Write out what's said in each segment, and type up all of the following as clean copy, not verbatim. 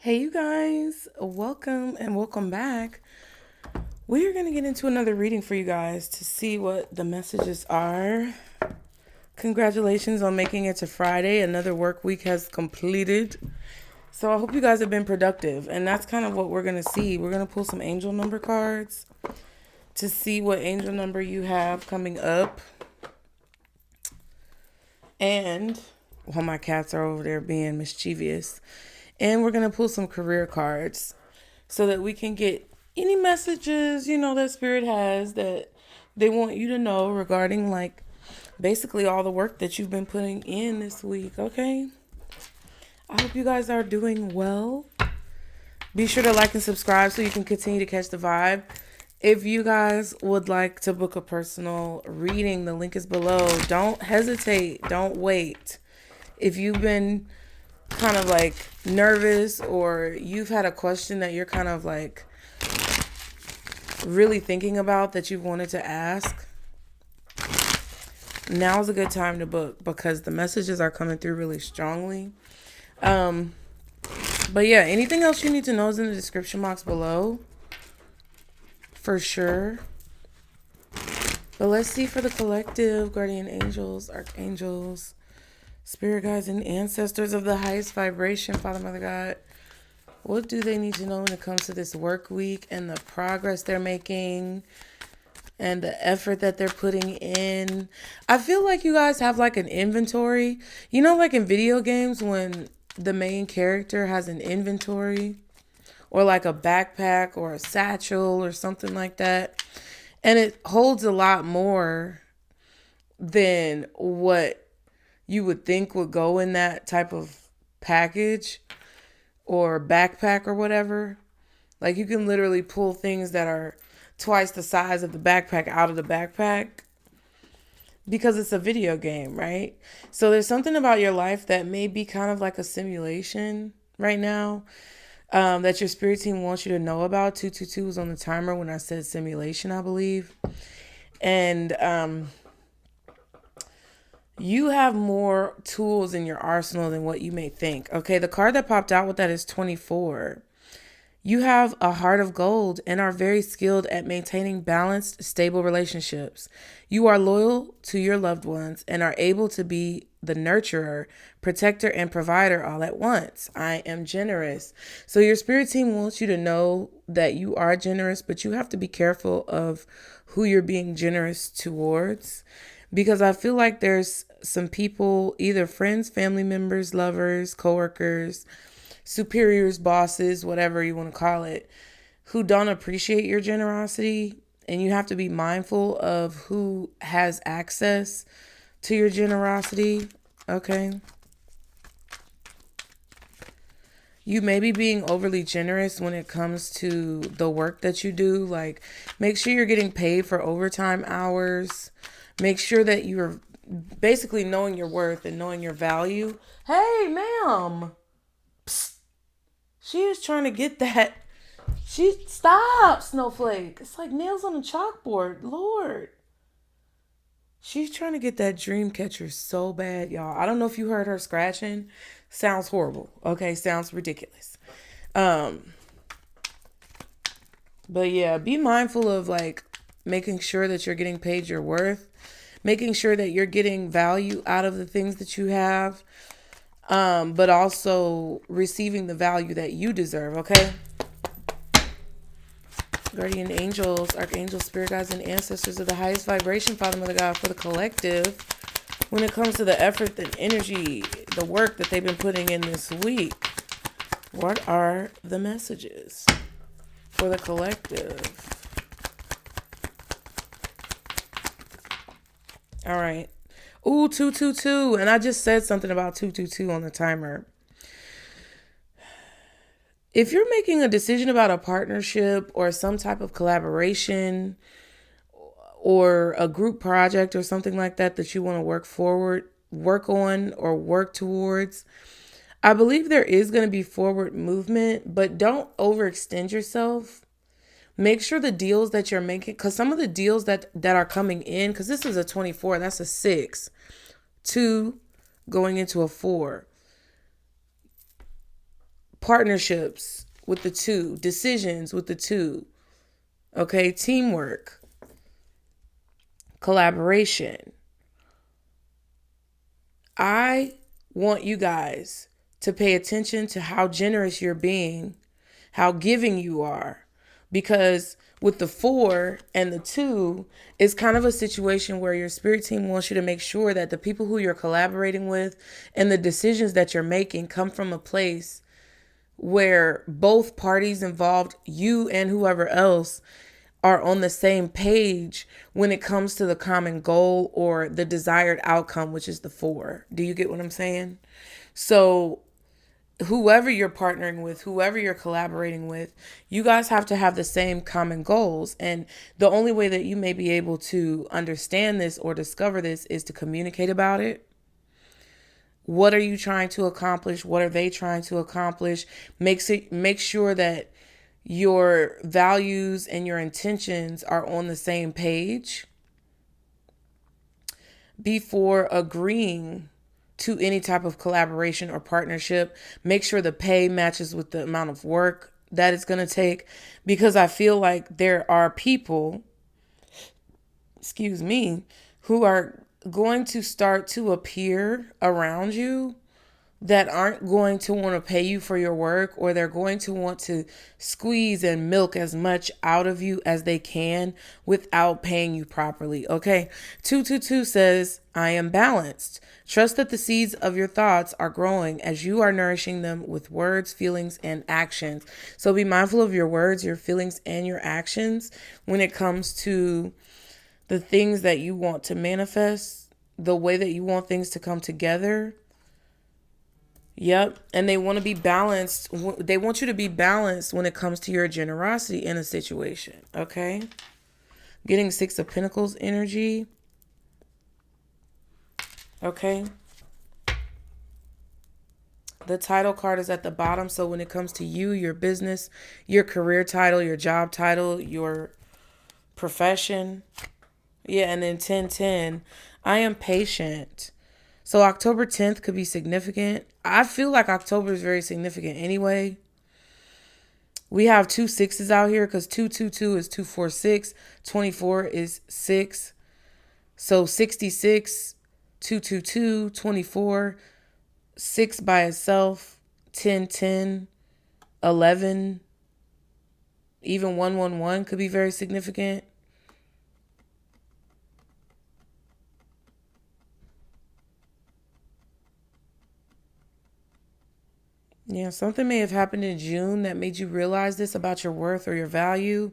Hey, you guys, welcome and welcome back. We are going to get into another reading for you guys to see what the messages are. Congratulations on making it to Friday. Another work week has completed. So I hope you guys have been productive. And that's kind of what we're going to see. We're going to pull some angel number cards to see what angel number you have coming up. And while my cats are over there being mischievous. And we're going to pull some career cards so that we can get any messages, that Spirit has that they want you to know regarding, like, basically all the work that you've been putting in this week, okay? I hope you guys are doing well. Be sure to like and subscribe so you can continue to catch the vibe. If you guys would like to book a personal reading, the link is below. Don't hesitate. Don't wait. If you've been kind of like nervous or you've had a question that you're kind of like really thinking about that you've wanted to ask, now's a good time to book because the messages are coming through really strongly. But yeah, anything else you need to know is in the description box below for sure. But let's see for the collective, guardian angels, archangels, spirit guides, and ancestors of the highest vibration, Father, Mother, God. What do they need to know when it comes to this work week and the progress they're making and the effort that they're putting in? I feel like you guys have like an inventory. Like in video games when the main character has an inventory or like a backpack or a satchel or something like that. And it holds a lot more than what you would think would go in that type of package or backpack or whatever. Like you can literally pull things that are twice the size of the backpack out of the backpack because it's a video game, right? So there's something about your life that may be kind of like a simulation right now that your spirit team wants you to know about. 222 was on the timer when I said simulation, I believe. And you have more tools in your arsenal than what you may think. Okay, the card that popped out with that is 24. You have a heart of gold and are very skilled at maintaining balanced, stable relationships. You are loyal to your loved ones and are able to be the nurturer, protector, and provider all at once. I am generous. So your spirit team wants you to know that you are generous, but you have to be careful of who you're being generous towards. Because I feel like there's some people, either friends, family members, lovers, coworkers, superiors, bosses, whatever you want to call it, who don't appreciate your generosity. And you have to be mindful of who has access to your generosity. Okay. You may be being overly generous when it comes to the work that you do. Like, make sure you're getting paid for overtime hours. Make sure that you're basically knowing your worth and knowing your value. Hey, ma'am. Psst. She is trying to get that. Stop, Snowflake. It's like nails on a chalkboard. Lord. She's trying to get that dream catcher so bad, y'all. I don't know if you heard her scratching. Sounds horrible. Okay, sounds ridiculous. But yeah, be mindful of like making sure that you're getting paid your worth, making sure that you're getting value out of the things that you have, but also receiving the value that you deserve, okay? Guardian angels, archangels, spirit guides, and ancestors of the highest vibration, Father, Mother, God, for the collective, when it comes to the effort, the energy, the work that they've been putting in this week, what are the messages for the collective? All right. Ooh, 222. And I just said something about 222 on the timer. If you're making a decision about a partnership or some type of collaboration or a group project or something like that that you want to work on, or work towards, I believe there is going to be forward movement, but don't overextend yourself. Make sure the deals that you're making, because some of the deals that are coming in, because this is a 24, that's a 6, 2 going into a 4. partnerships with the 2, decisions with the 2, okay, teamwork, collaboration. I want you guys to pay attention to how generous you're being, how giving you are, because with the 4 and the 2, it's kind of a situation where your spirit team wants you to make sure that the people who you're collaborating with and the decisions that you're making come from a place where both parties involved, you and whoever else, are on the same page when it comes to the common goal or the desired outcome, which is the 4. Do you get what I'm saying? So whoever you're partnering with, whoever you're collaborating with, you guys have to have the same common goals. And the only way that you may be able to understand this or discover this is to communicate about it. What are you trying to accomplish? What are they trying to accomplish? Make sure that your values and your intentions are on the same page before agreeing to any type of collaboration or partnership. Make sure the pay matches with the amount of work that it's going to take, because I feel like there are people, who are going to start to appear around you that aren't going to want to pay you for your work, or they're going to want to squeeze and milk as much out of you as they can without paying you properly. Okay. 222 says, I am balanced. Trust that the seeds of your thoughts are growing as you are nourishing them with words, feelings, and actions. So be mindful of your words, your feelings, and your actions when it comes to the things that you want to manifest, the way that you want things to come together. Yep. And they want to be balanced. They want you to be balanced when it comes to your generosity in a situation. Okay. Getting 6 of Pentacles energy. Okay. The title card is at the bottom. So when it comes to you, your business, your career title, your job title, your profession. Yeah. And then 1010, I am patient. So October 10th could be significant. I feel like October is very significant anyway. We have 2 6s out here because 222 is 246. 24 is 6. So 66, 222, 24, 6 by itself, 10, 10, 11, even 111 could be very significant. Yeah, something may have happened in June that made you realize this about your worth or your value.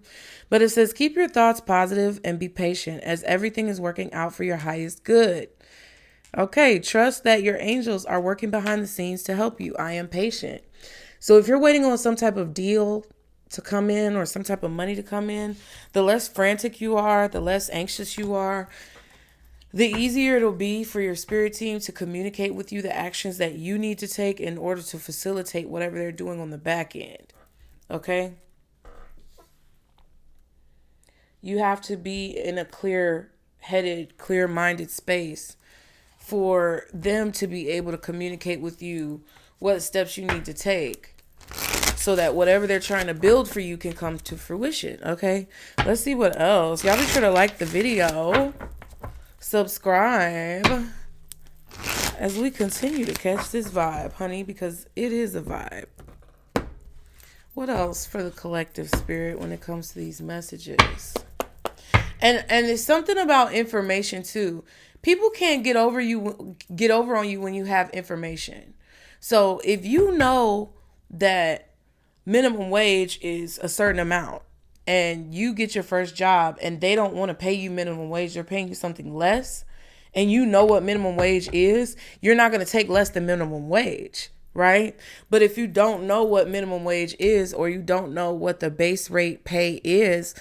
But it says, keep your thoughts positive and be patient as everything is working out for your highest good. Okay, trust that your angels are working behind the scenes to help you. I am patient. So if you're waiting on some type of deal to come in or some type of money to come in, the less frantic you are, the less anxious you are, the easier it'll be for your spirit team to communicate with you the actions that you need to take in order to facilitate whatever they're doing on the back end. Okay? You have to be in a clear-headed, clear-minded space for them to be able to communicate with you what steps you need to take so that whatever they're trying to build for you can come to fruition. Okay? Let's see what else. Y'all be sure to like the video. Subscribe as we continue to catch this vibe, honey, because it is a vibe. What else for the collective spirit when it comes to these messages? And there's something about information too. People can't get over on you when you have information. So if you know that minimum wage is a certain amount, and you get your first job and they don't want to pay you minimum wage, they're paying you something less, and you know what minimum wage is, you're not going to take less than minimum wage, right? But if you don't know what minimum wage is, or you don't know what the base rate pay is,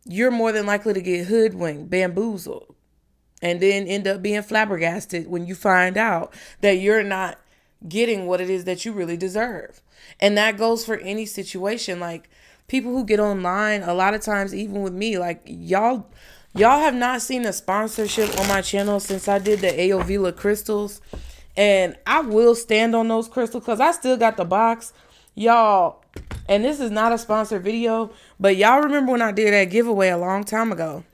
you're more than likely to get hoodwinked, bamboozled, and then end up being flabbergasted when you find out that you're not getting what it is that you really deserve. And that goes for any situation. Like, people who get online, a lot of times, even with me, like y'all have not seen a sponsorship on my channel since I did the Ayurveda crystals. And I will stand on those crystals because I still got the box. Y'all, and this is not a sponsored video, but y'all remember when I did that giveaway a long time ago?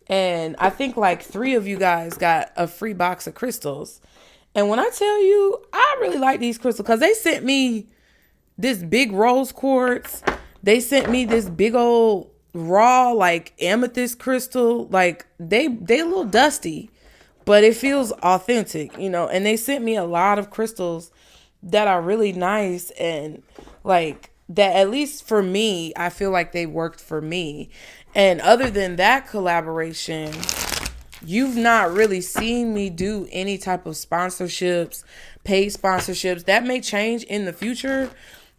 And I think like 3 of you guys got a free box of crystals. And when I tell you, I really like these crystals because they sent me this big rose quartz. They sent me this big old raw like amethyst crystal. Like they a little dusty, but it feels authentic, you know. And they sent me a lot of crystals that are really nice and like that, at least for me, I feel like they worked for me. And other than that collaboration, you've not really seen me do any type of sponsorships, paid sponsorships. That may change in the future.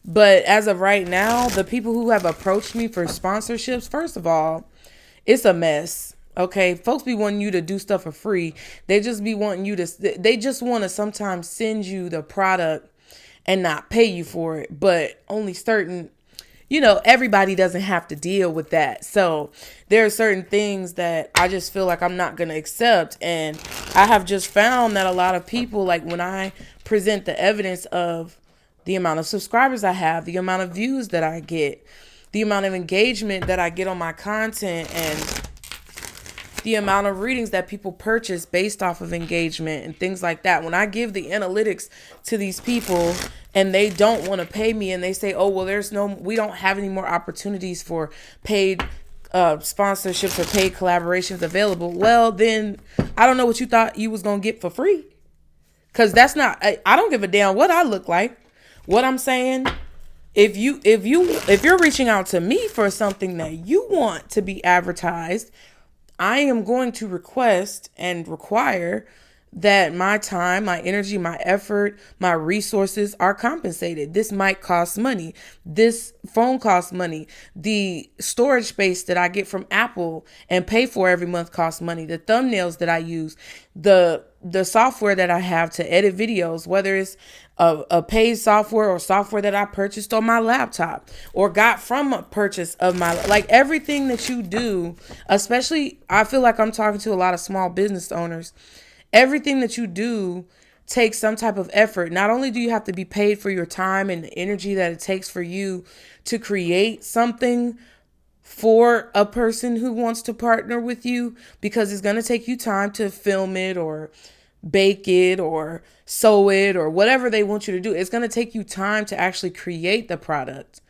But as of right now, the people who have approached me for sponsorships, first of all, it's a mess. Okay, folks be wanting you to do stuff for free. They just be wanting you to, they just want to sometimes send you the product and not pay you for it. But only certain, you know, everybody doesn't have to deal with that. So there are certain things that I just feel like I'm not going to accept. And I have just found that a lot of people, like when I present the evidence of the amount of subscribers I have, the amount of views that I get, the amount of engagement that I get on my content, and the amount of readings that people purchase based off of engagement and things like that. When I give the analytics to these people and they don't want to pay me and they say, oh, well, we don't have any more opportunities for paid sponsorships or paid collaborations available. Well, then I don't know what you thought you was going to get for free. Because that's not, I don't give a damn what I look like. What I'm saying, if you're reaching out to me for something that you want to be advertised, I am going to request and require that my time, my energy, my effort, my resources are compensated. This might cost money. This phone costs money. The storage space that I get from Apple and pay for every month costs money. The thumbnails that I use, the software that I have to edit videos, whether it's a paid software or software that I purchased on my laptop or got from a purchase of my, like everything that you do, especially I feel like I'm talking to a lot of small business owners. Everything that you do takes some type of effort. Not only do you have to be paid for your time and the energy that it takes for you to create something for a person who wants to partner with you, because it's going to take you time to film it or bake it or sew it or whatever they want you to do. It's going to take you time to actually create the product.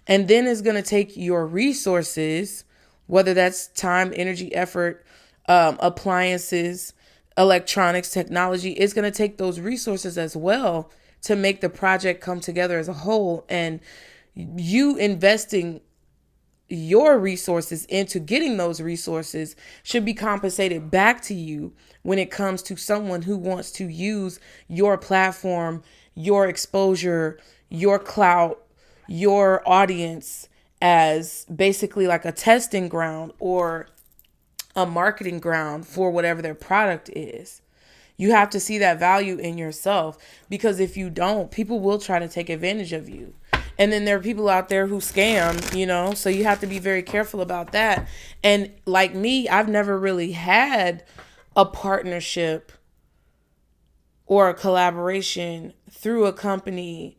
And then it's going to take your resources, whether that's time, energy, effort, appliances, electronics, technology. It's going to take those resources as well to make the project come together as a whole. And you investing your resources into getting those resources should be compensated back to you when it comes to someone who wants to use your platform, your exposure, your clout, your audience as basically like a testing ground or a marketing ground for whatever their product is. You have to see that value in yourself, because if you don't, people will try to take advantage of you. And then there are people out there who scam, you know, so you have to be very careful about that. And like me, I've never really had a partnership or a collaboration through a company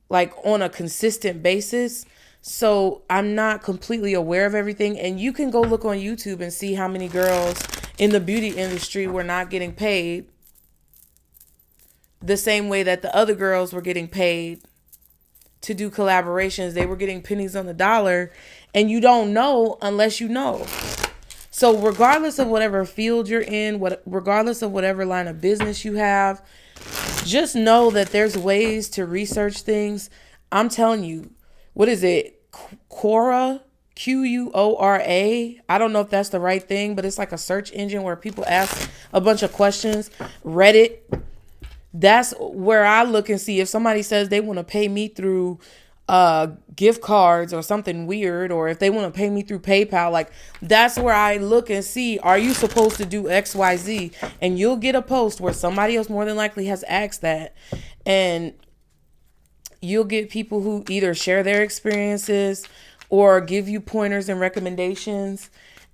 like on a consistent basis. So I'm not completely aware of everything. And you can go look on YouTube and see how many girls in the beauty industry were not getting paid the same way that the other girls were getting paid to do collaborations. They were getting pennies on the dollar, and you don't know unless you know. So regardless of whatever field you're in, regardless of whatever line of business you have, just know that there's ways to research things. I'm telling you, what is it? Quora, Quora. I don't know if that's the right thing, but it's like a search engine where people ask a bunch of questions. Reddit. That's where I look and see if somebody says they want to pay me through gift cards or something weird, or if they want to pay me through PayPal. Like, that's where I look and see, are you supposed to do XYZ? And you'll get a post where somebody else more than likely has asked that. And you'll get people who either share their experiences or give you pointers and recommendations.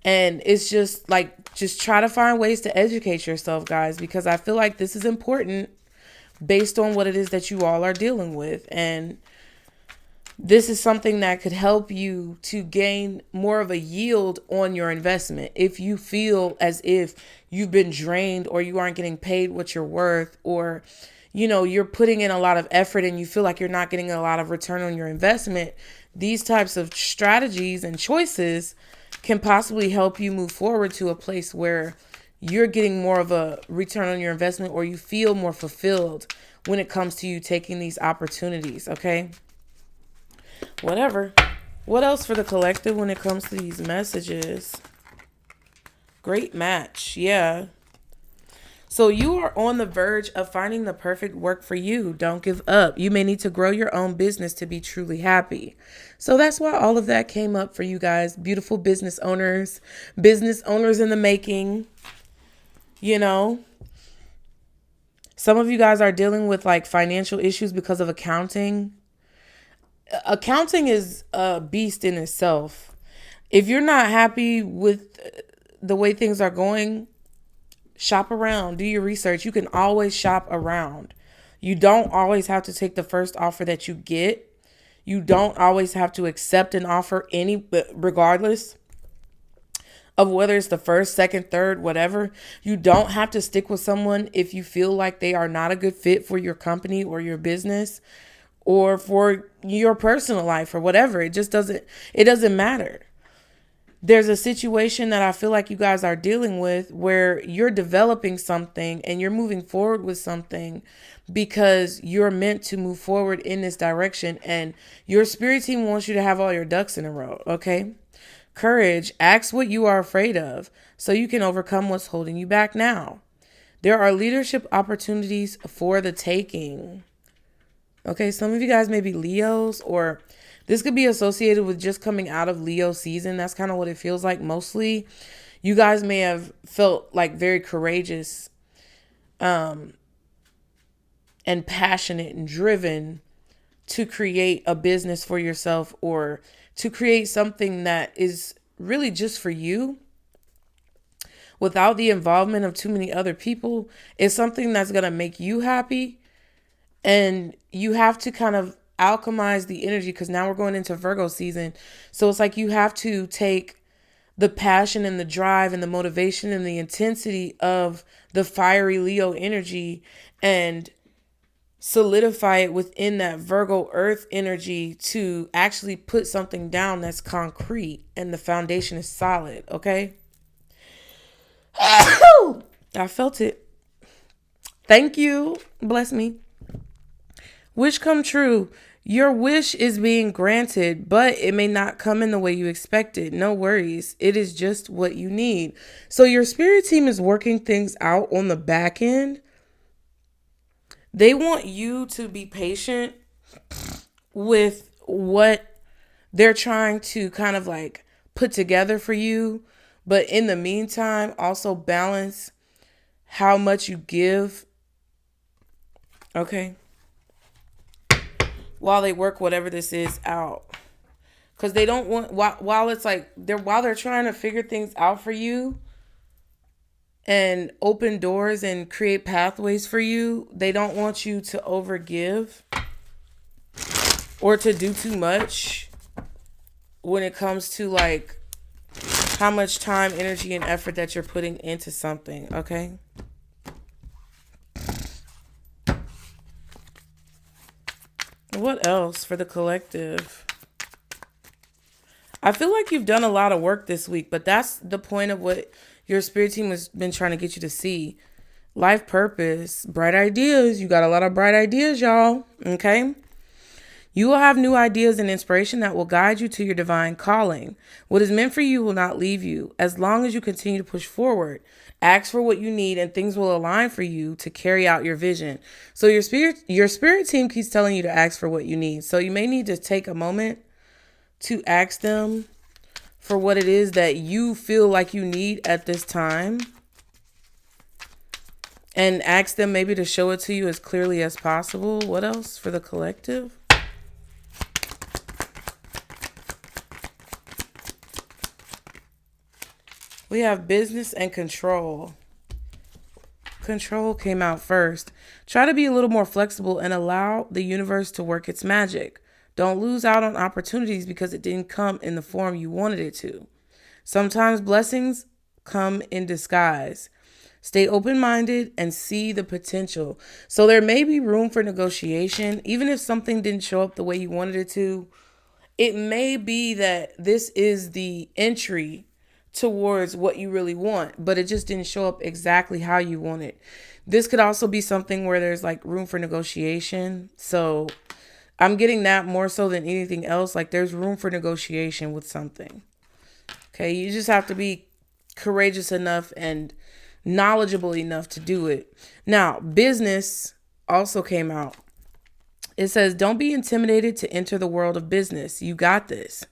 And it's just like, just try to find ways to educate yourself, guys, because I feel like this is important based on what it is that you all are dealing with. And this is something that could help you to gain more of a yield on your investment. If you feel as if you've been drained or you aren't getting paid what you're worth, or, you know, you're putting in a lot of effort and you feel like you're not getting a lot of return on your investment, these types of strategies and choices can possibly help you move forward to a place where you're getting more of a return on your investment, or you feel more fulfilled when it comes to you taking these opportunities. Okay. Whatever. What else for the collective when it comes to these messages? Great match. Yeah. So you are on the verge of finding the perfect work for you. Don't give up. You may need to grow your own business to be truly happy. So that's why all of that came up for you guys. Beautiful business owners in the making. You know, some of you guys are dealing with like financial issues because of accounting. Accounting is a beast in itself. If you're not happy with the way things are going, shop around, do your research. You can always shop around. You don't always have to take the first offer that you get. You don't always have to accept an offer regardless of whether it's the first, second, third, whatever. You don't have to stick with someone if you feel like they are not a good fit for your company or your business, or for your personal life, or whatever. It doesn't matter. There's a situation that I feel like you guys are dealing with where you're developing something and you're moving forward with something because you're meant to move forward in this direction, and your spirit team wants you to have all your ducks in a row. Okay. Courage. Ask what you are afraid of so you can overcome what's holding you back now. There are leadership opportunities for the taking. Okay, some of you guys may be Leos, or this could be associated with just coming out of Leo season. That's kind of what it feels like mostly. You guys may have felt like very courageous and passionate and driven to create a business for yourself, or to create something that is really just for you without the involvement of too many other people. It's something that's going to make you happy. And you have to kind of alchemize the energy, because now we're going into Virgo season. So it's like you have to take the passion and the drive and the motivation and the intensity of the fiery Leo energy and solidify it within that Virgo earth energy to actually put something down that's concrete and the foundation is solid. Okay. I felt it. Thank you. Bless me. Wish come true. Your wish is being granted, but it may not come in the way you expected. No worries. It is just what you need. So your spirit team is working things out on the back end. They want you to be patient with what they're trying to kind of like put together for you. But in the meantime, also balance how much you give. Okay. While they work whatever this is out, because they don't want, while it's like while they're trying to figure things out for you and open doors and create pathways for you, they don't want you to overgive or to do too much when it comes to like how much time, energy, and effort that you're putting into something. Okay. What else for the collective? I feel like you've done a lot of work this week, but that's the point of what your spirit team has been trying to get you to see. Life purpose, bright ideas. You got a lot of bright ideas, y'all. Okay. You will have new ideas and inspiration that will guide you to your divine calling. What is meant for you will not leave you as long as you continue to push forward. Ask for what you need and things will align for you to carry out your vision. So your spirit team keeps telling you to ask for what you need. So you may need to take a moment to ask them for what it is that you feel like you need at this time. And ask them maybe to show it to you as clearly as possible. What else for the collective? We have business and control. Control came out first. Try to be a little more flexible and allow the universe to work its magic. Don't lose out on opportunities because it didn't come in the form you wanted it to. Sometimes blessings come in disguise. Stay open-minded and see the potential. So there may be room for negotiation. Even if something didn't show up the way you wanted it to, it may be that this is the entry towards what you really want, but it just didn't show up exactly how you want it. This could also be something where there's like room for negotiation. So I'm getting that more so than anything else. Like there's room for negotiation with something. Okay, you just have to be courageous enough and knowledgeable enough to do it. Now, business also came out. It says, don't be intimidated to enter the world of business. You got this.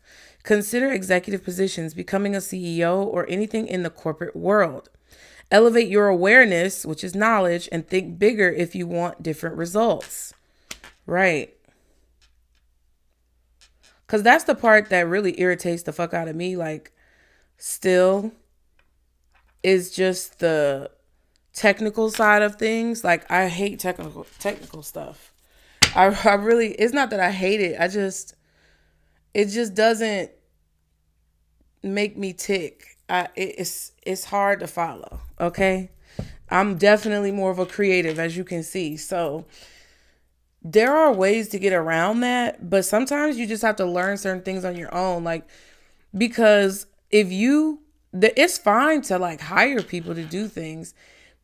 Consider executive positions, becoming a CEO, or anything in the corporate world. Elevate your awareness, which is knowledge, and think bigger if you want different results. Right. Because that's the part that really irritates the fuck out of me. Like, still is just the technical side of things. Like, I hate technical stuff. I really, it's not that I hate it. It just doesn't make me tick. It's hard to follow. Okay. I'm definitely more of a creative, as you can see. So there are ways to get around that, but sometimes you just have to learn certain things on your own. Like, because it's fine to like hire people to do things,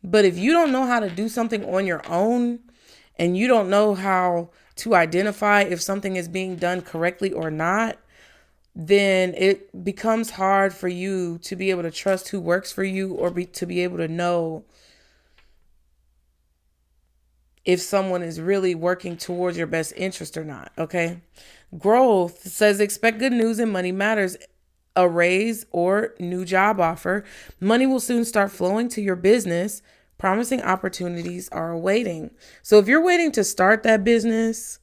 but if you don't know how to do something on your own and you don't know how to identify if something is being done correctly or not, then it becomes hard for you to be able to trust who works for you or to be able to know if someone is really working towards your best interest or not. Okay. Growth says expect good news and money matters. A raise or new job offer. Money will soon start flowing to your business. Promising opportunities are awaiting. So if you're waiting to start that business,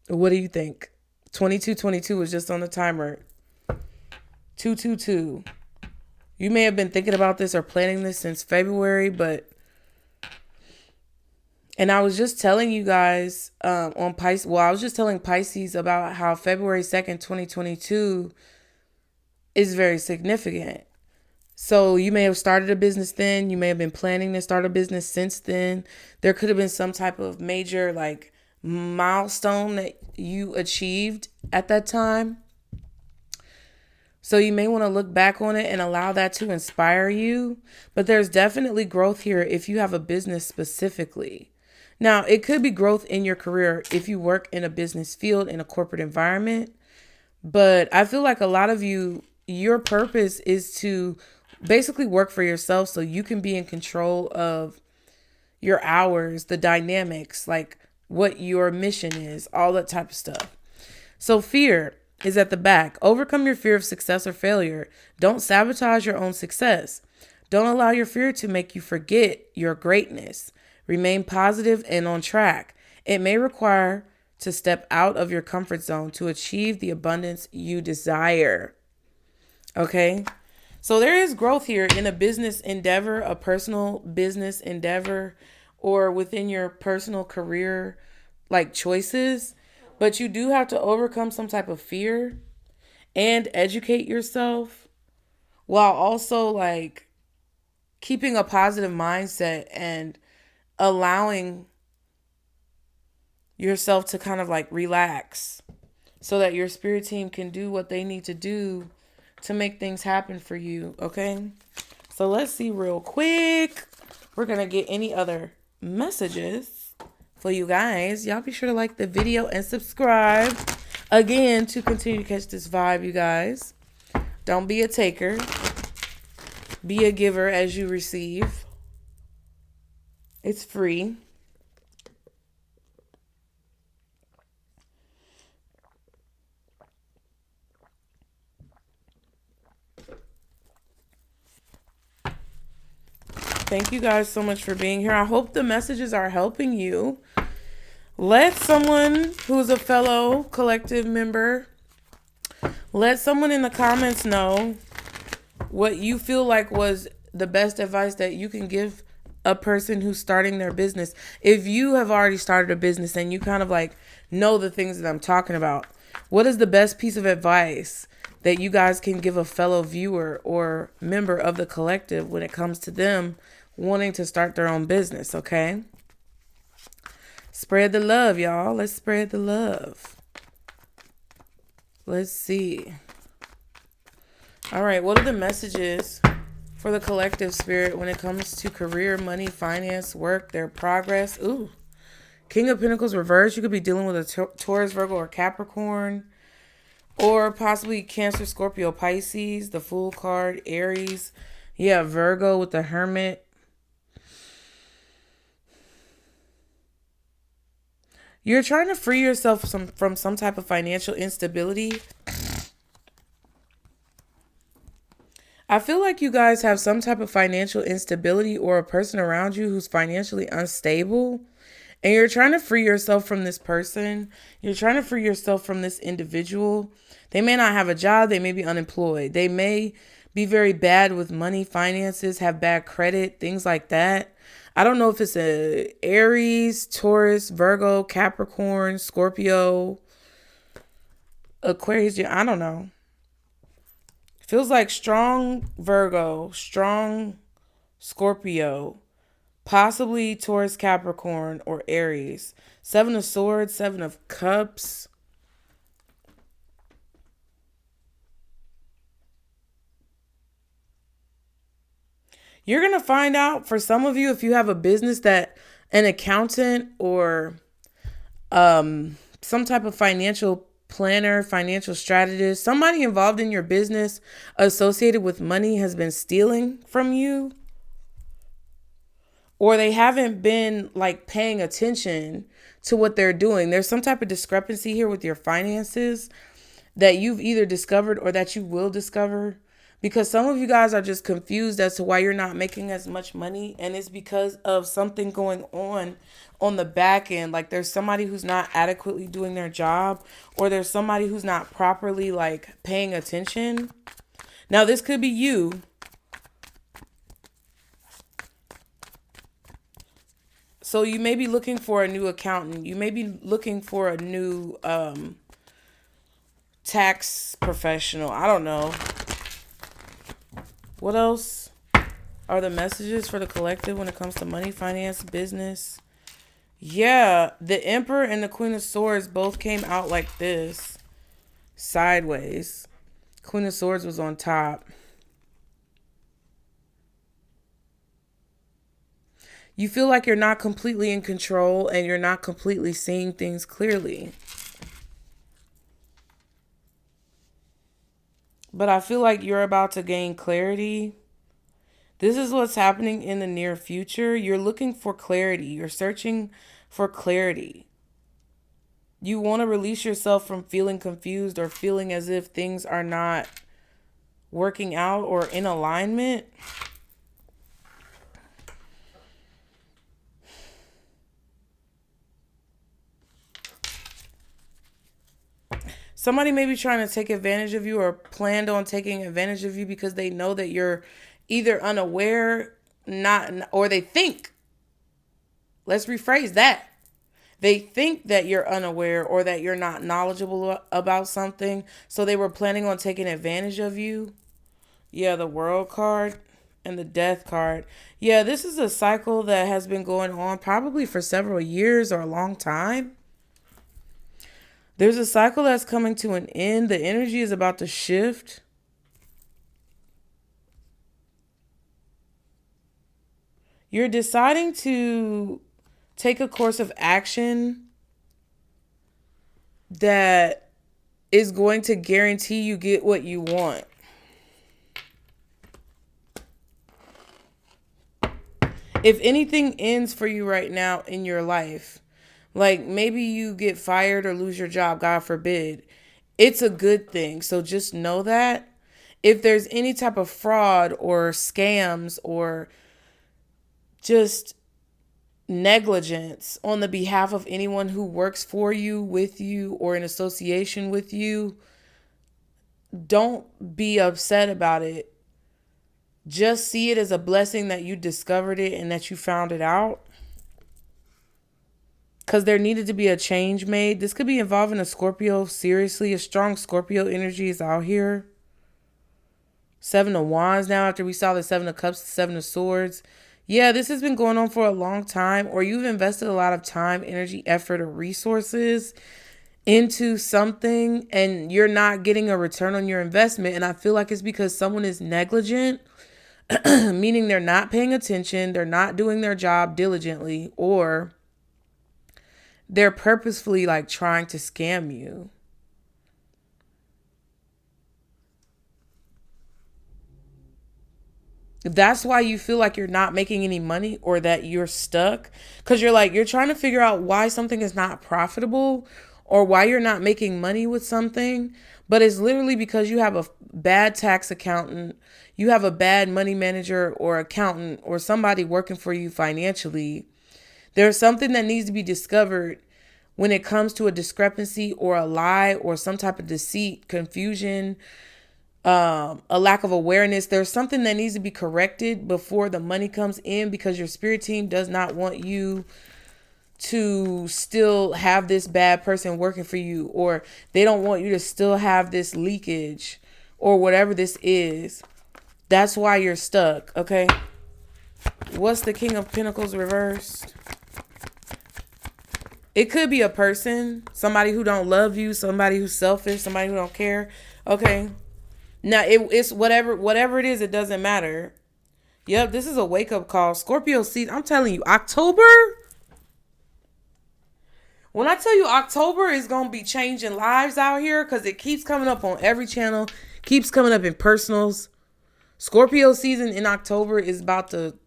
what do you think? 2222 was just on the timer. 222. You may have been thinking about this or planning this since February, and I was just telling you guys on Pisces. Well, I was just telling Pisces about how February 2nd, 2022 is very significant. So you may have started a business then. You may have been planning to start a business since then. There could have been some type of major like milestone that you achieved at that time. So you may want to look back on it and allow that to inspire you. But there's definitely growth here if you have a business specifically. Now, it could be growth in your career if you work in a business field, in a corporate environment. But I feel like a lot of you, your purpose is to basically work for yourself so you can be in control of your hours, the dynamics, like what your mission is, all that type of stuff. So fear is at the back. Overcome your fear of success or failure. Don't sabotage your own success. Don't allow your fear to make you forget your greatness. Remain positive and on track. It may require to step out of your comfort zone to achieve the abundance you desire. Okay? So there is growth here in a business endeavor, a personal business endeavor, or within your personal career, like choices. But you do have to overcome some type of fear and educate yourself while also like keeping a positive mindset and allowing yourself to kind of like relax so that your spirit team can do what they need to do to make things happen for you. Okay. So let's see real quick. We're going to get any other messages for you guys. Y'all be sure to like the video and subscribe again to continue to catch this vibe, you guys. Don't be a taker. Be a giver as you receive. It's free. Thank you guys so much for being here. I hope the messages are helping you. Let someone who's a fellow collective member, let someone in the comments know what you feel like was the best advice that you can give a person who's starting their business? If you have already started a business and you kind of like know the things that I'm talking about, what is the best piece of advice that you guys can give a fellow viewer or member of the collective when it comes to them wanting to start their own business? Okay. Spread the love, y'all. Let's spread the love. Let's see. All right. What are the messages for the collective spirit when it comes to career, money, finance, work, their progress? Ooh. King of Pentacles reverse. You could be dealing with a Taurus, Virgo, or Capricorn. Or possibly Cancer, Scorpio, Pisces. The Fool card, Aries. Yeah, Virgo with the Hermit. You're trying to free yourself from some type of financial instability. I feel like you guys have some type of financial instability or a person around you who's financially unstable. And you're trying to free yourself from this person. You're trying to free yourself from this individual. They may not have a job. They may be unemployed. They may be very bad with money, finances, have bad credit, things like that. I don't know if it's a Aries, Taurus, Virgo, Capricorn, Scorpio, Aquarius. I don't know. Feels like strong Virgo, strong Scorpio, possibly Taurus, Capricorn, or Aries. 7 of Swords, 7 of Cups. You're going to find out, for some of you, if you have a business, that an accountant or some type of financial planner, financial strategist, somebody involved in your business associated with money has been stealing from you. Or they haven't been like paying attention to what they're doing. There's some type of discrepancy here with your finances that you've either discovered or that you will discover. Because some of you guys are just confused as to why you're not making as much money. And it's because of something going on the back end. Like there's somebody who's not adequately doing their job. Or there's somebody who's not properly like paying attention. Now this could be you. So you may be looking for a new accountant. You may be looking for a new tax professional. I don't know. What else are the messages for the collective when it comes to money, finance, business? Yeah, the Emperor and the Queen of Swords both came out like this, sideways. Queen of Swords was on top. You feel like you're not completely in control and you're not completely seeing things clearly. But I feel like you're about to gain clarity. This is what's happening in the near future. You're looking for clarity. You're searching for clarity. You want to release yourself from feeling confused or feeling as if things are not working out or in alignment. Somebody may be trying to take advantage of you or planned on taking advantage of you because they know that you're either unaware, or they think. Let's rephrase that. They think that you're unaware or that you're not knowledgeable about something. So they were planning on taking advantage of you. Yeah, the World card and the Death card. Yeah, this is a cycle that has been going on probably for several years or a long time. There's a cycle that's coming to an end. The energy is about to shift. You're deciding to take a course of action that is going to guarantee you get what you want. If anything ends for you right now in your life, like maybe you get fired or lose your job, God forbid, it's a good thing. So just know that if there's any type of fraud or scams or just negligence on the behalf of anyone who works for you, with you, or in association with you, don't be upset about it. Just see it as a blessing that you discovered it and that you found it out. Because there needed to be a change made. This could be involving a Scorpio. Seriously, a strong Scorpio energy is out here. 7 of Wands now after we saw the 7 of Cups, 7 of Swords. Yeah, this has been going on for a long time, or you've invested a lot of time, energy, effort, or resources into something and you're not getting a return on your investment. And I feel like it's because someone is negligent, meaning they're not paying attention, they're not doing their job diligently, or they're purposefully like trying to scam you. That's why you feel like you're not making any money or that you're stuck. Because you're trying to figure out why something is not profitable or why you're not making money with something. But it's literally because you have a bad tax accountant, you have a bad money manager or accountant or somebody working for you financially. There's something that needs to be discovered when it comes to a discrepancy or a lie or some type of deceit, confusion, a lack of awareness. There's something that needs to be corrected before the money comes in, because your spirit team does not want you to still have this bad person working for you, or they don't want you to still have this leakage or whatever this is. That's why you're stuck. Okay. What's the King of Pentacles reversed? It could be a person, somebody who don't love you, somebody who's selfish, somebody who don't care. Okay. Now it's whatever it is, it doesn't matter. Yep, this is a wake-up call. Scorpio season, I'm telling you, October. When I tell you October is going to be changing lives out here, because it keeps coming up on every channel, keeps coming up in personals. Scorpio season in October is about to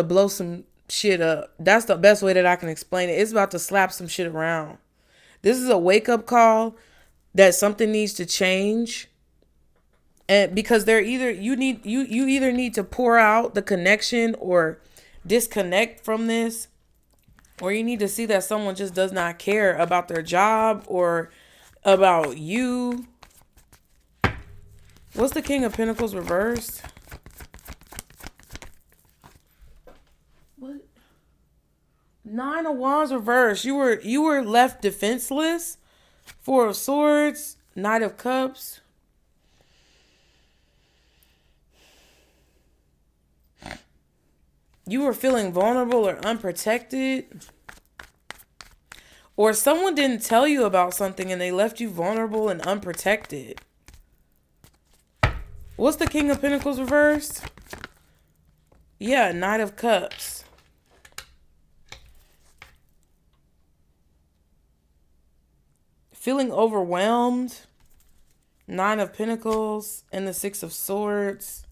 blow some shit up. That's the best way that I can explain it. It's about to slap some shit around. This is a wake-up call that something needs to change. And because you either need to pour out the connection or disconnect from this, or you need to see that someone just does not care about their job or about you. What's the King of Pentacles reversed? What? 9 of Wands reversed. You were left defenseless. 4 of Swords, Knight of Cups. You were feeling vulnerable or unprotected. Or someone didn't tell you about something and they left you vulnerable and unprotected. What's the King of Pentacles reversed? Yeah, Knight of Cups. Feeling overwhelmed. 9 of Pentacles and the 6 of Swords.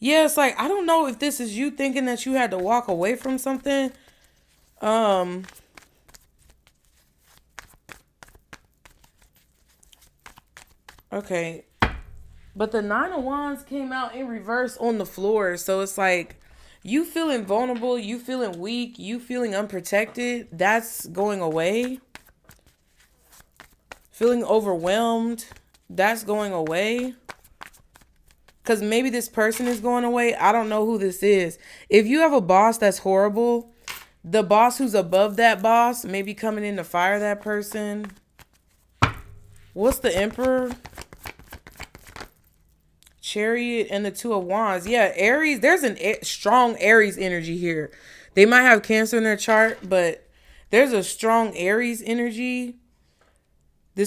Yeah, it's like, I don't know if this is you thinking that you had to walk away from something. Okay. But the 9 of Wands came out in reverse on the floor. So it's like, you feeling vulnerable, you feeling weak, you feeling unprotected. That's going away. Feeling overwhelmed. That's going away. Because maybe this person is going away. I don't know who this is. If you have a boss that's horrible, the boss who's above that boss may be coming in to fire that person. What's the Emperor? Chariot and the 2 of Wands. Yeah, Aries. There's a strong Aries energy here. They might have Cancer in their chart, but there's a strong Aries energy. They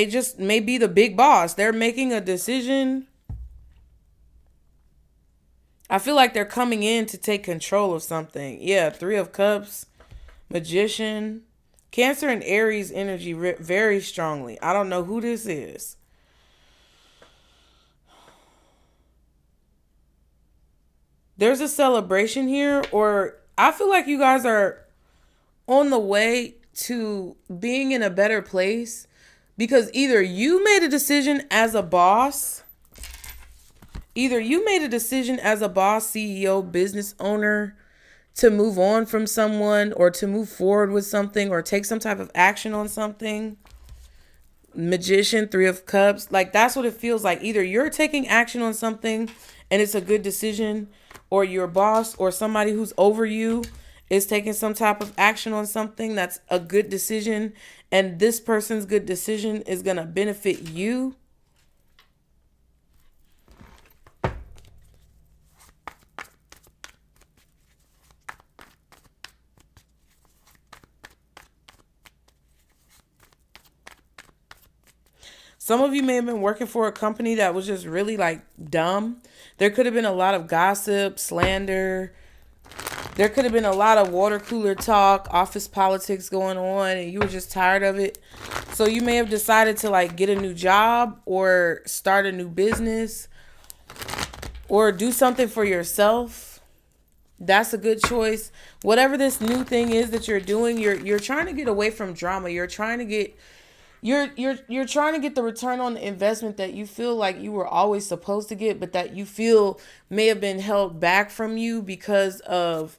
just may be the big boss. They're making a decision. I feel like they're coming in to take control of something. Yeah, 3 of Cups, Magician. Cancer and Aries energy very strongly. I don't know who this is. There's a celebration here, or I feel like you guys are on the way to being in a better place, because either you made a decision as a boss, CEO, business owner, to move on from someone or to move forward with something or take some type of action on something. Magician, 3 of Cups. Like, that's what it feels like. Either you're taking action on something and it's a good decision, or your boss or somebody who's over you is taking some type of action on something that's a good decision, and this person's good decision is going to benefit you. Some of you may have been working for a company that was just really like dumb. There could have been a lot of gossip, slander. There could have been a lot of water cooler talk, office politics going on, and you were just tired of it. So you may have decided to like get a new job or start a new business or do something for yourself. That's a good choice. Whatever this new thing is that you're doing, you're trying to get away from drama. You're trying to get you're trying to get the return on the investment that you feel like you were always supposed to get, but that you feel may have been held back from you because of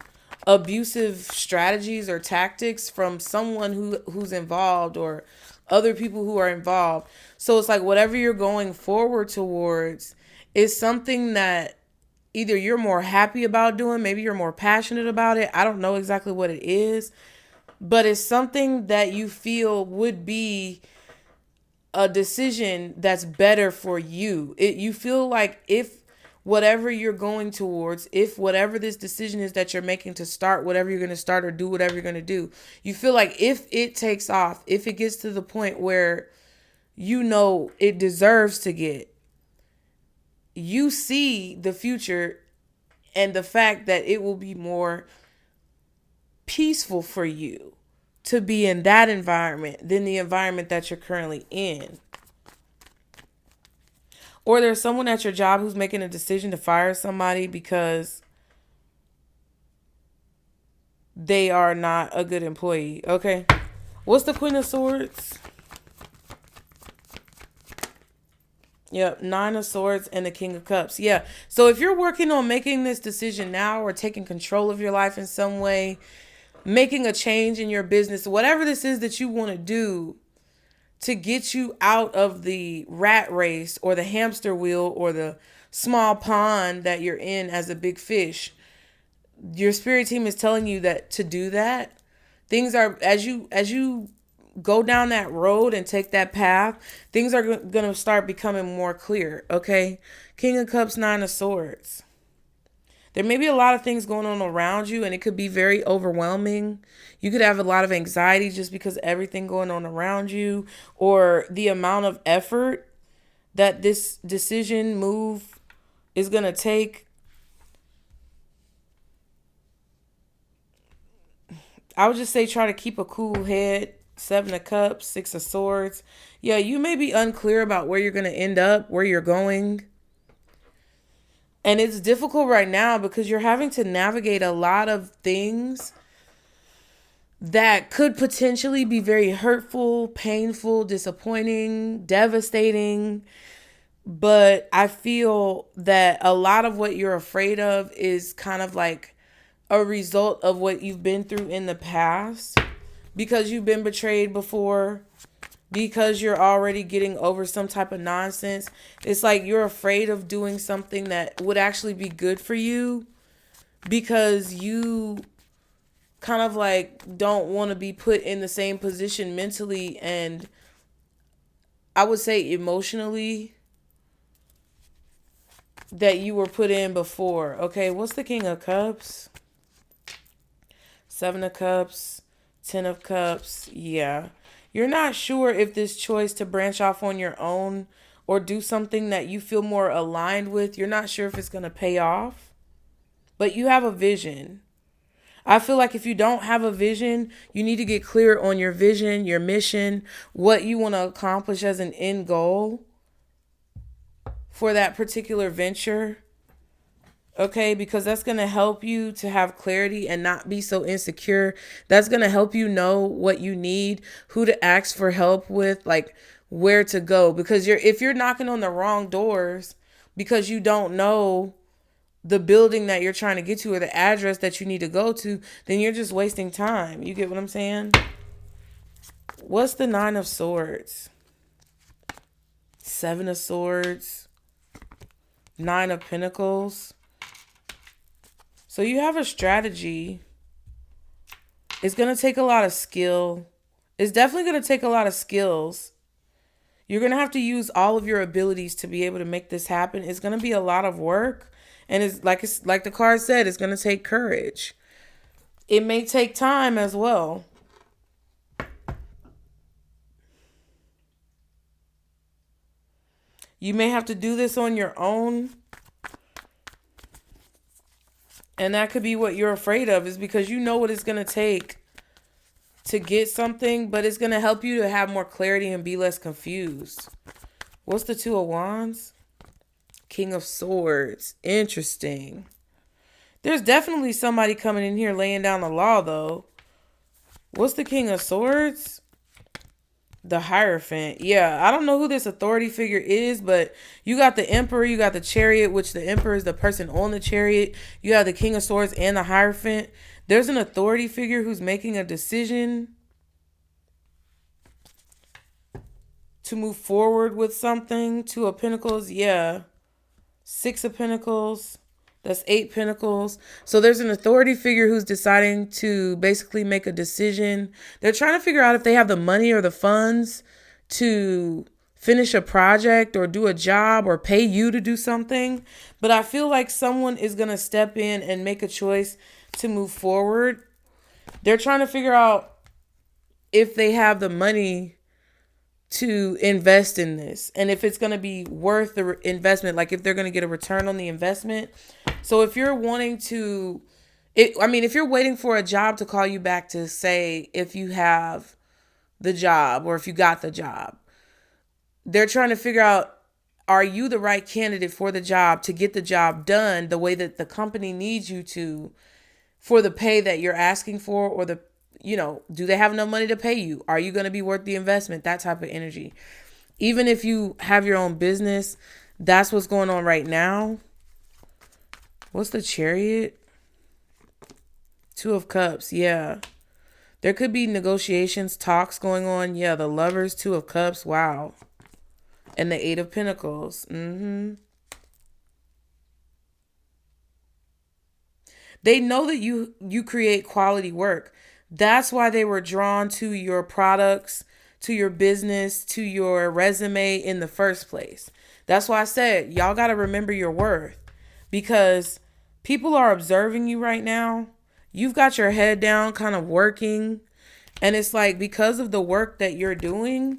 abusive strategies or tactics from someone who's involved, or other people who are involved. So it's like whatever you're going forward towards is something that either you're more happy about doing, maybe you're more passionate about it. I don't know exactly what it is, but it's something that you feel would be a decision that's better for you. You feel like if whatever you're going towards, if whatever this decision is that you're making to start whatever you're going to start or do whatever you're going to do, you feel like if it takes off, if it gets to the point where you know it deserves to get, you see the future and the fact that it will be more peaceful for you to be in that environment than the environment that you're currently in. Or there's someone at your job who's making a decision to fire somebody because they are not a good employee. Okay. What's the Queen of Swords? Yep, 9 of Swords and the King of Cups. Yeah. So if you're working on making this decision now, or taking control of your life in some way, making a change in your business, whatever this is that you want to do to get you out of the rat race or the hamster wheel or the small pond that you're in as a big fish, your spirit team is telling you that to do that. Things are, as you go down that road and take that path, things are going to start becoming more clear. Okay. King of Cups, 9 of Swords. There may be a lot of things going on around you, and it could be very overwhelming. You could have a lot of anxiety just because of everything going on around you, or the amount of effort that this decision move is going to take. I would just say try to keep a cool head. 7 of Cups, 6 of Swords. Yeah, you may be unclear about where you're going to end up, where you're going. And it's difficult right now because you're having to navigate a lot of things that could potentially be very hurtful, painful, disappointing, devastating. But I feel that a lot of what you're afraid of is kind of like a result of what you've been through in the past, because you've been betrayed before, because you're already getting over some type of nonsense. It's like you're afraid of doing something that would actually be good for you because you kind of like don't want to be put in the same position mentally and I would say emotionally that you were put in before. Okay, what's the King of Cups? 7 of Cups, 10 of Cups. Yeah. You're not sure if this choice to branch off on your own or do something that you feel more aligned with, you're not sure if it's going to pay off, but you have a vision. I feel like if you don't have a vision, you need to get clear on your vision, your mission, what you want to accomplish as an end goal for that particular venture. Okay, because that's going to help you to have clarity and not be so insecure. That's going to help you know what you need, who to ask for help with, like where to go. Because if you're knocking on the wrong doors because you don't know the building that you're trying to get to or the address that you need to go to, then you're just wasting time. You get what I'm saying? What's the 9 of Swords? Seven of Swords, Nine of Pentacles. So you have a strategy. It's going to take a lot of skill. It's definitely going to take a lot of skills. You're going to have to use all of your abilities to be able to make this happen. It's going to be a lot of work. And it's like the card said, it's going to take courage. It may take time as well. You may have to do this on your own. And that could be what you're afraid of, is because you know what it's going to take to get something, but it's going to help you to have more clarity and be less confused. What's the Two of Wands? King of Swords. Interesting. There's definitely somebody coming in here laying down the law, though. What's the King of Swords? The Hierophant. Yeah, I don't know who this authority figure is, but you got the Emperor, you got the Chariot, which the Emperor is the person on the chariot. You have the King of Swords and the Hierophant. There's an authority figure who's making a decision to move forward with something. Two of Pentacles, yeah. Six of Pentacles. That's 8 Pentacles. So there's an authority figure who's deciding to basically make a decision. They're trying to figure out if they have the money or the funds to finish a project or do a job or pay you to do something. But I feel like someone is going to step in and make a choice to move forward. They're trying to figure out if they have the money to invest in this and if it's going to be worth the investment, like if they're going to get a return on the investment. So if you're wanting to, if you're waiting for a job to call you back to say if you have the job or if you got the job, they're trying to figure out, are you the right candidate for the job to get the job done the way that the company needs you to, for the pay that you're asking for, or the, do they have enough money to pay you? Are you going to be worth the investment? That type of energy. Even if you have your own business, that's what's going on right now. What's the Chariot? Two of Cups. Yeah. There could be negotiations, talks going on. Yeah. The Lovers, Two of Cups. Wow. And the Eight of Pentacles. They know that you create quality work. That's why they were drawn to your products, to your business, to your resume in the first place. That's why I said, y'all got to remember your worth, because people are observing you right now. You've got your head down, kind of working. And it's like, because of the work that you're doing,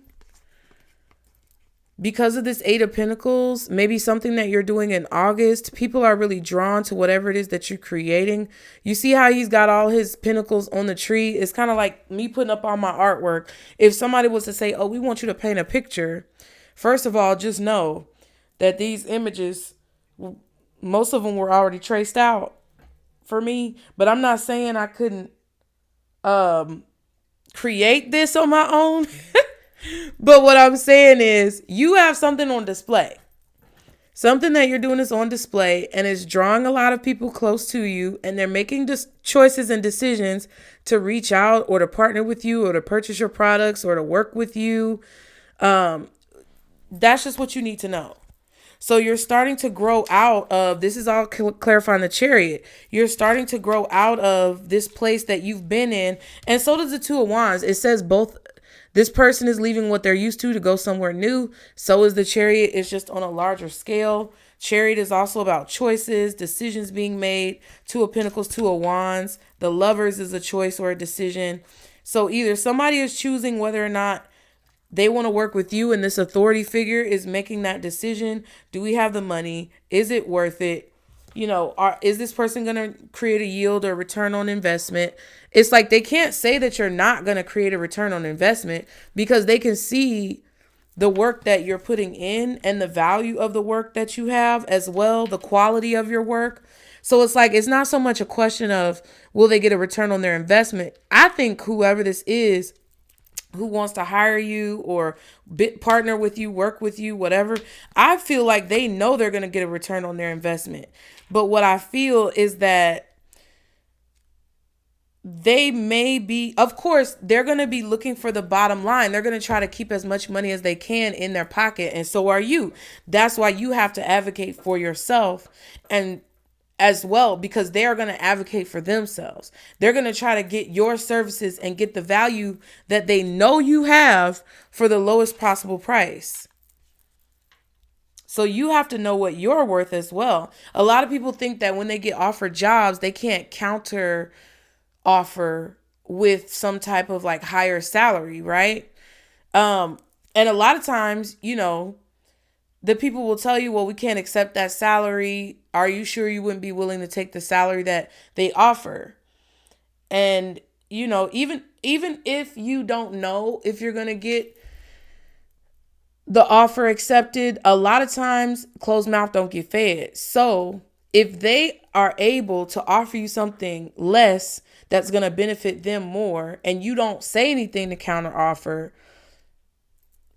because of this Eight of Pentacles, maybe something that you're doing in August, people are really drawn to whatever it is that you're creating. You see how he's got all his pentacles on the tree? It's kind of like me putting up on my artwork. If somebody was to say, oh, we want you to paint a picture, first of all, just know that these images, most of them were already traced out for me. But I'm not saying I couldn't create this on my own. But what I'm saying is, you have something on display. Something that you're doing is on display, and it's drawing a lot of people close to you, and they're making choices and decisions to reach out or to partner with you or to purchase your products or to work with you. That's just what you need to know. So you're starting to grow out of, this is all clarifying the Chariot. You're starting to grow out of this place that you've been in. And so does the Two of Wands. It says both. This person is leaving what they're used to go somewhere new. So is the Chariot. It's just on a larger scale. Chariot is also about choices, decisions being made. Two of Pentacles, Two of Wands. The Lovers is a choice or a decision. So either somebody is choosing whether or not they want to work with you, and this authority figure is making that decision. Do we have the money? Is it worth it? Is this person going to create a yield or return on investment? It's like they can't say that you're not going to create a return on investment, because they can see the work that you're putting in and the value of the work that you have as well, the quality of your work. So it's like, it's not so much a question of will they get a return on their investment. I think whoever this is who wants to hire you or partner with you, work with you, whatever, I feel like they know they're going to get a return on their investment. But what I feel is that they may be, of course, they're going to be looking for the bottom line. They're going to try to keep as much money as they can in their pocket. And so are you. That's why you have to advocate for yourself and as well, because they are going to advocate for themselves. They're going to try to get your services and get the value that they know you have for the lowest possible price. So you have to know what you're worth as well. A lot of people think that when they get offered jobs, they can't counter offer with some type of like higher salary, right? And a lot of times, the people will tell you, well, we can't accept that salary. Are you sure you wouldn't be willing to take the salary that they offer? And, even if you don't know if you're going to get the offer accepted, a lot of times closed mouth don't get fed. So if they are able to offer you something less that's going to benefit them more, and you don't say anything to counter offer,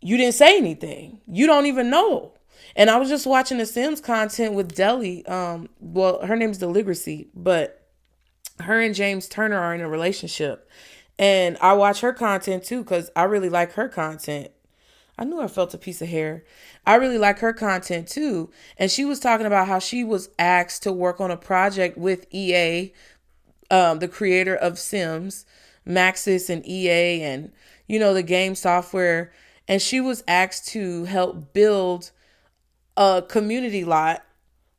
you didn't say anything. You don't even know. And I was just watching the Sims content with ZELLE. Well, her name's Deligracy, but her and James Turner are in a relationship. And I watch her content too, because I really like her content. I knew I felt a piece of hair. I really like her content too. And she was talking about how she was asked to work on a project with EA, the creator of Sims, Maxis and EA, and, the game software. And she was asked to help build a community lot,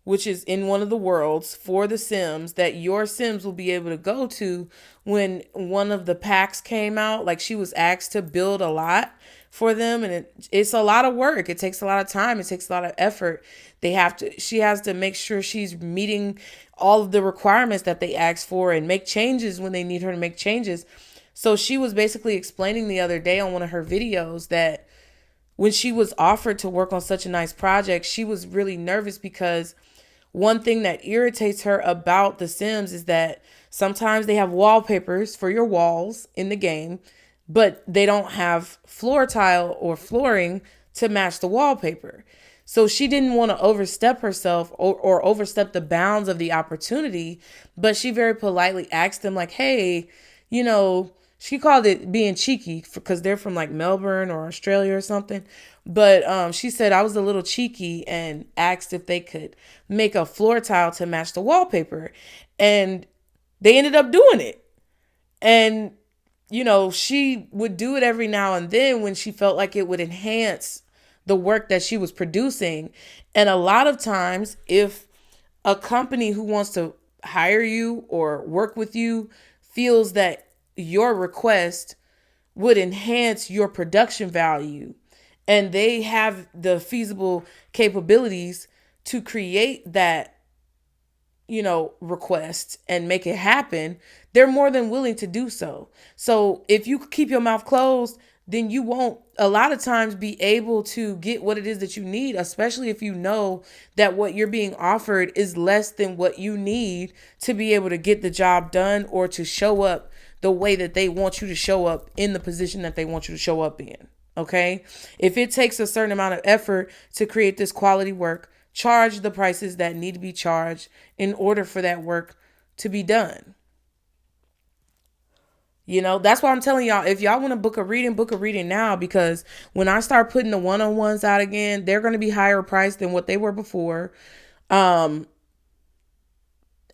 which is in one of the worlds for the Sims, that your Sims will be able to go to when one of the packs came out. Like, she was asked to build a lot for them, and it's a lot of work. It takes a lot of time. It takes a lot of effort. She has to make sure she's meeting all of the requirements that they ask for and make changes when they need her to make changes. So she was basically explaining the other day on one of her videos that when she was offered to work on such a nice project, she was really nervous because one thing that irritates her about The Sims is that sometimes they have wallpapers for your walls in the game, but they don't have floor tile or flooring to match the wallpaper. So she didn't want to overstep herself or overstep the bounds of the opportunity, but she very politely asked them like, hey, she called it being cheeky because they're from like Melbourne or Australia or something. But she said I was a little cheeky and asked if they could make a floor tile to match the wallpaper. And they ended up doing it. And, she would do it every now and then when she felt like it would enhance the work that she was producing. And a lot of times, if a company who wants to hire you or work with you feels that your request would enhance your production value, and they have the feasible capabilities to create that, request and make it happen, they're more than willing to do so. So if you keep your mouth closed, then you won't a lot of times be able to get what it is that you need, especially if you know that what you're being offered is less than what you need to be able to get the job done or to show up the way that they want you to show up in the position that they want you to show up in. Okay. If it takes a certain amount of effort to create this quality work, charge the prices that need to be charged in order for that work to be done. That's why I'm telling y'all, if y'all want to book a reading now, because when I start putting the one-on-ones out again, they're going to be higher priced than what they were before. And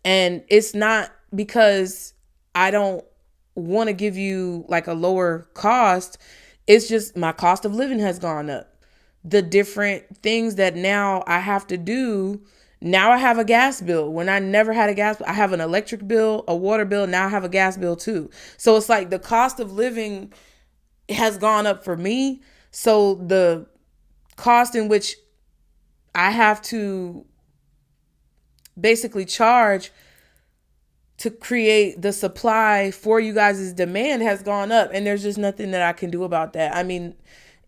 it's not because I don't want to give you like a lower cost. It's just my cost of living has gone up. The different things that now I have to do. Now I have a gas bill when I never had a gas bill. I have an electric bill, a water bill. Now I have a gas bill too. So it's like the cost of living has gone up for me. So the cost in which I have to basically charge to create the supply for you guys' demand has gone up. And there's just nothing that I can do about that. I mean,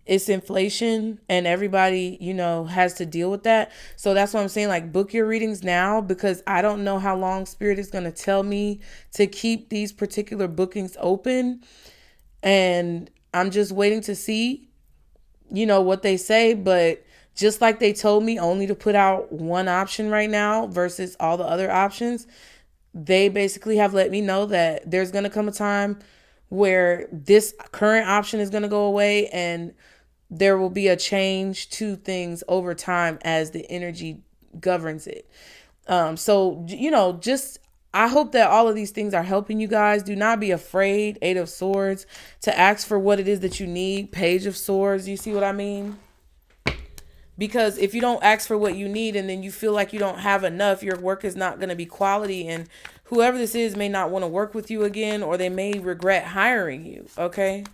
it's inflation and everybody, has to deal with that. So that's what I'm saying. Like, book your readings now, because I don't know how long Spirit is going to tell me to keep these particular bookings open. And I'm just waiting to see, what they say. But just like they told me only to put out one option right now versus all the other options, they basically have let me know that there's going to come a time where this current option is going to go away, and there will be a change to things over time as the energy governs it. So, just I hope that all of these things are helping you guys. Do not be afraid, 8 of Swords, to ask for what it is that you need. Page of Swords, you see what I mean? Because if you don't ask for what you need and then you feel like you don't have enough, your work is not going to be quality, and whoever this is may not want to work with you again, or they may regret hiring you, okay?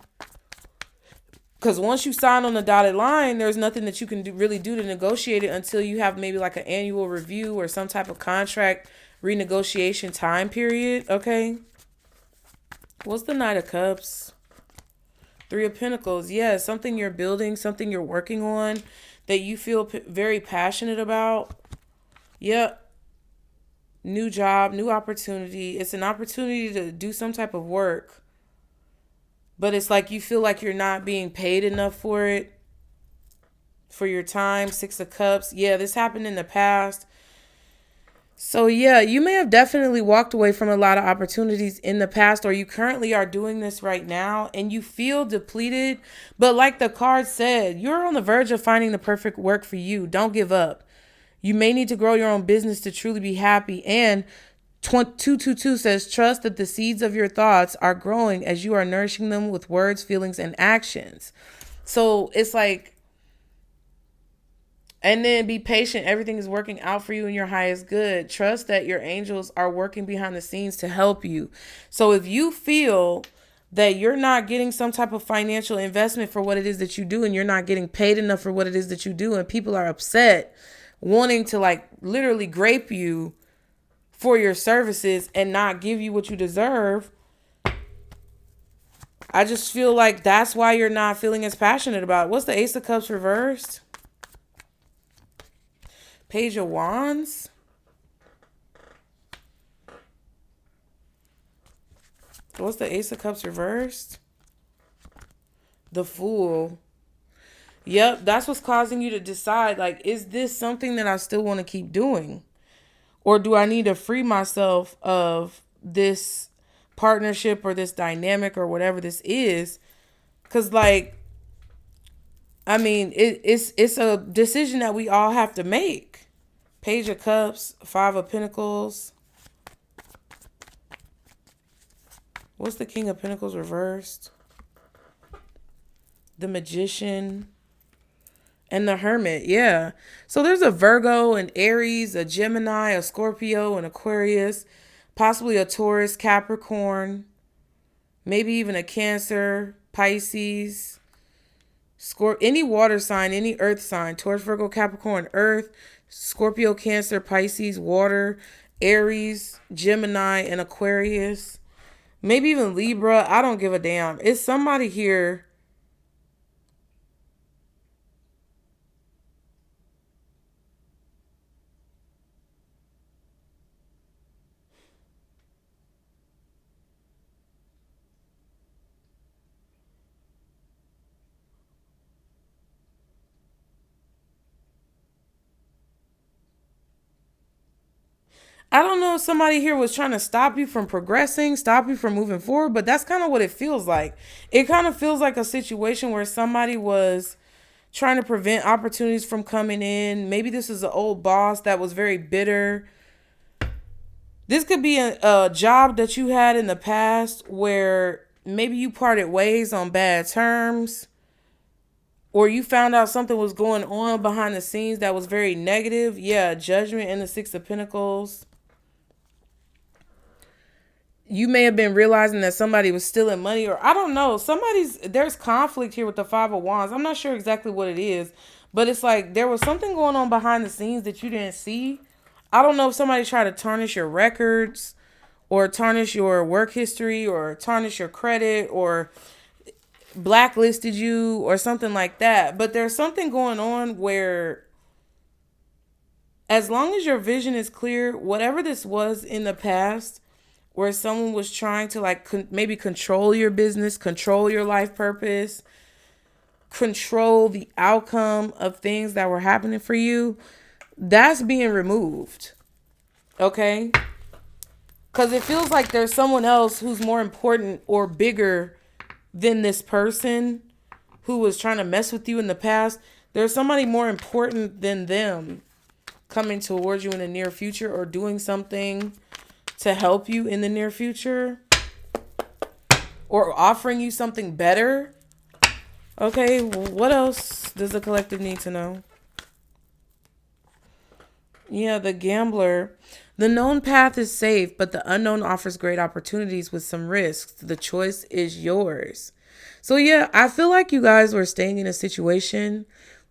Because once you sign on the dotted line, there's nothing that you can really do to negotiate it until you have maybe like an annual review or some type of contract renegotiation time period, okay? What's the Knight of Cups? 3 of Pentacles. Yeah, something you're building, something you're working on that you feel very passionate about. Yep. New job, new opportunity. It's an opportunity to do some type of work, but it's like you feel like you're not being paid enough for it, for your time. 6 of Cups. Yeah, this happened in the past. So yeah, you may have definitely walked away from a lot of opportunities in the past, or you currently are doing this right now and you feel depleted. But like the card said, you're on the verge of finding the perfect work for you. Don't give up. You may need to grow your own business to truly be happy. And 222 says, trust that the seeds of your thoughts are growing as you are nourishing them with words, feelings, and actions. So it's like, and then be patient. Everything is working out for you in your highest good. Trust that your angels are working behind the scenes to help you. So if you feel that you're not getting some type of financial investment for what it is that you do, and you're not getting paid enough for what it is that you do, and people are upset, wanting to like literally grape you for your services and not give you what you deserve, I just feel like that's why you're not feeling as passionate about it. What's the Ace of Cups reversed? Page of Wands. What's the Ace of Cups reversed? The Fool. Yep, that's what's causing you to decide, like, is this something that I still want to keep doing? Or do I need to free myself of this partnership or this dynamic or whatever this is? Because, like, I mean, it's a decision that we all have to make. Page of Cups, 5 of Pentacles. What's the King of Pentacles reversed? The Magician. And the Hermit, yeah. So there's a Virgo, an Aries, a Gemini, a Scorpio, an Aquarius, possibly a Taurus, Capricorn, maybe even a Cancer, Pisces, any water sign, any earth sign, Taurus, Virgo, Capricorn, earth, Scorpio, Cancer, Pisces, water, Aries, Gemini, and Aquarius. Maybe even Libra. I don't give a damn. It's somebody here. I don't know if somebody here was trying to stop you from progressing, stop you from moving forward, but that's kind of what it feels like. It kind of feels like a situation where somebody was trying to prevent opportunities from coming in. Maybe this is an old boss that was very bitter. This could be a job that you had in the past where maybe you parted ways on bad terms, or you found out something was going on behind the scenes that was very negative. Yeah, Judgment and the 6 of Pentacles. You may have been realizing that somebody was stealing money, or I don't know. There's conflict here with the 5 of Wands. I'm not sure exactly what it is, but it's like there was something going on behind the scenes that you didn't see. I don't know if somebody tried to tarnish your records or tarnish your work history or tarnish your credit or blacklisted you or something like that. But there's something going on where, as long as your vision is clear, whatever this was in the past, where someone was trying to like maybe control your business, control your life purpose, control the outcome of things that were happening for you, that's being removed. Okay? Because it feels like there's someone else who's more important or bigger than this person who was trying to mess with you in the past. There's somebody more important than them coming towards you in the near future or doing something to help you in the near future or offering you something better. Okay, what else does the collective need to know? Yeah, the gambler. The known path is safe, but the unknown offers great opportunities with some risks. The choice is yours. So yeah, I feel like you guys were staying in a situation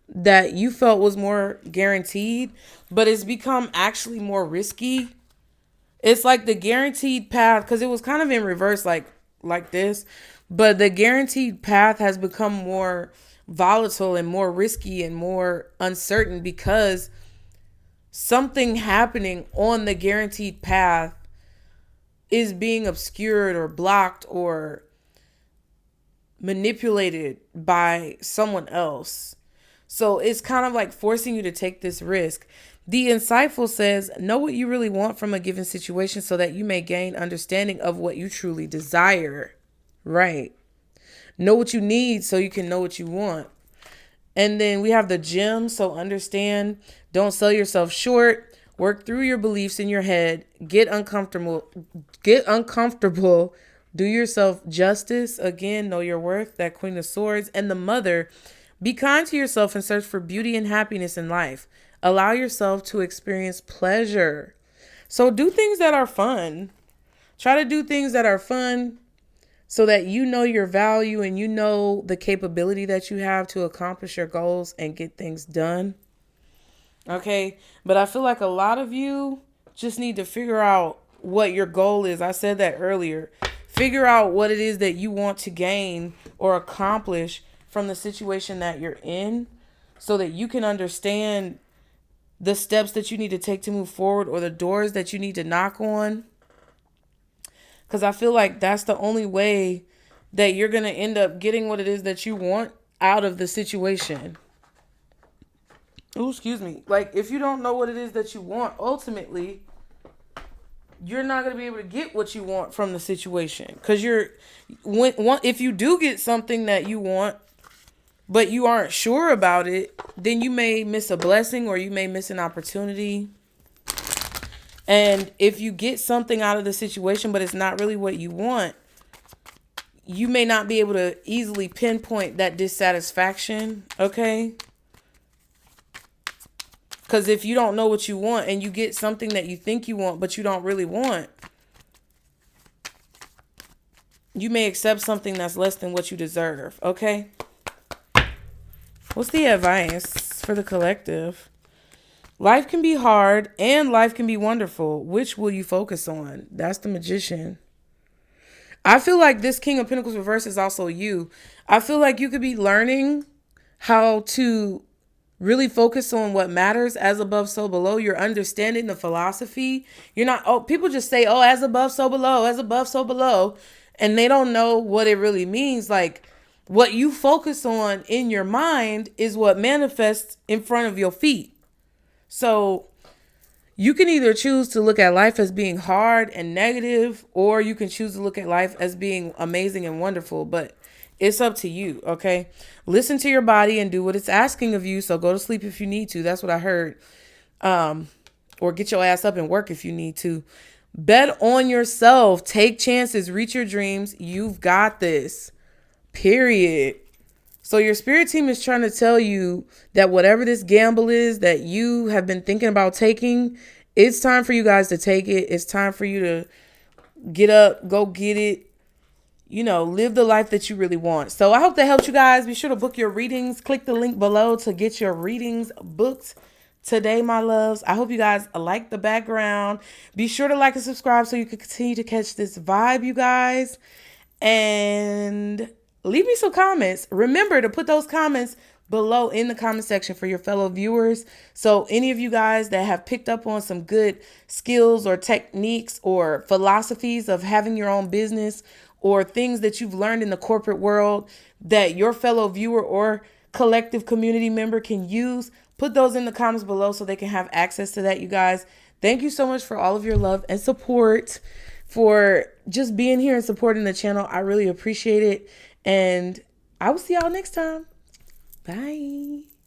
that you felt was more guaranteed, but it's become actually more risky. It's like the guaranteed path, because it was kind of in reverse like this, but the guaranteed path has become more volatile and more risky and more uncertain because something happening on the guaranteed path is being obscured or blocked or manipulated by someone else. So it's kind of like forcing you to take this risk. The insightful says, know what you really want from a given situation so that you may gain understanding of what you truly desire. Right. Know what you need so you can know what you want. And then we have the gem. So understand, don't sell yourself short. Work through your beliefs in your head. Get uncomfortable. Do yourself justice. Again, know your worth. That Queen of Swords. And the Mother. Be kind to yourself and search for beauty and happiness in life. Allow yourself to experience pleasure. So do things that are fun. Try to do things that are fun so that you know your value and you know the capability that you have to accomplish your goals and get things done. Okay. But I feel like a lot of you just need to figure out what your goal is. I said that earlier. Figure out what it is that you want to gain or accomplish from the situation that you're in so that you can understand the steps that you need to take to move forward or the doors that you need to knock on. Because I feel like that's the only way that you're going to end up getting what it is that you want out of the situation. Oh, excuse me. Like, if you don't know what it is that you want, ultimately, you're not going to be able to get what you want from the situation. Because if you do get something that you want, but you aren't sure about it, then you may miss a blessing or you may miss an opportunity. And if you get something out of the situation, but it's not really what you want, you may not be able to easily pinpoint that dissatisfaction, okay? Because if you don't know what you want and you get something that you think you want, but you don't really want, you may accept something that's less than what you deserve, okay? What's the advice for the collective? Life can be hard and life can be wonderful. Which will you focus on? That's the Magician. I feel like this King of Pentacles reverse is also you. I feel like you could be learning how to really focus on what matters, as above, so below. You're understanding the philosophy. You're not, people just say, as above, so below, as above, so below. And they don't know what it really means. Like, what you focus on in your mind is what manifests in front of your feet. So you can either choose to look at life as being hard and negative, or you can choose to look at life as being amazing and wonderful. But it's up to you, okay? Listen to your body and do what it's asking of you. So go to sleep if you need to. That's what I heard. Or get your ass up and work if you need to. Bet on yourself. Take chances. Reach your dreams. You've got this. Period. So your spirit team is trying to tell you that whatever this gamble is that you have been thinking about taking, it's time for you guys to take it. It's time for you to get up, go get it, live the life that you really want. So I hope that helped you guys. Be sure to book your readings. Click the link below to get your readings booked today, my loves. I hope you guys like the background. Be sure to like and subscribe so you can continue to catch this vibe, you guys. And leave me some comments. Remember to put those comments below in the comment section for your fellow viewers. So any of you guys that have picked up on some good skills or techniques or philosophies of having your own business or things that you've learned in the corporate world that your fellow viewer or collective community member can use, put those in the comments below so they can have access to that, you guys. Thank you so much for all of your love and support. for just being here and supporting the channel. I really appreciate it. And I will see y'all next time. Bye.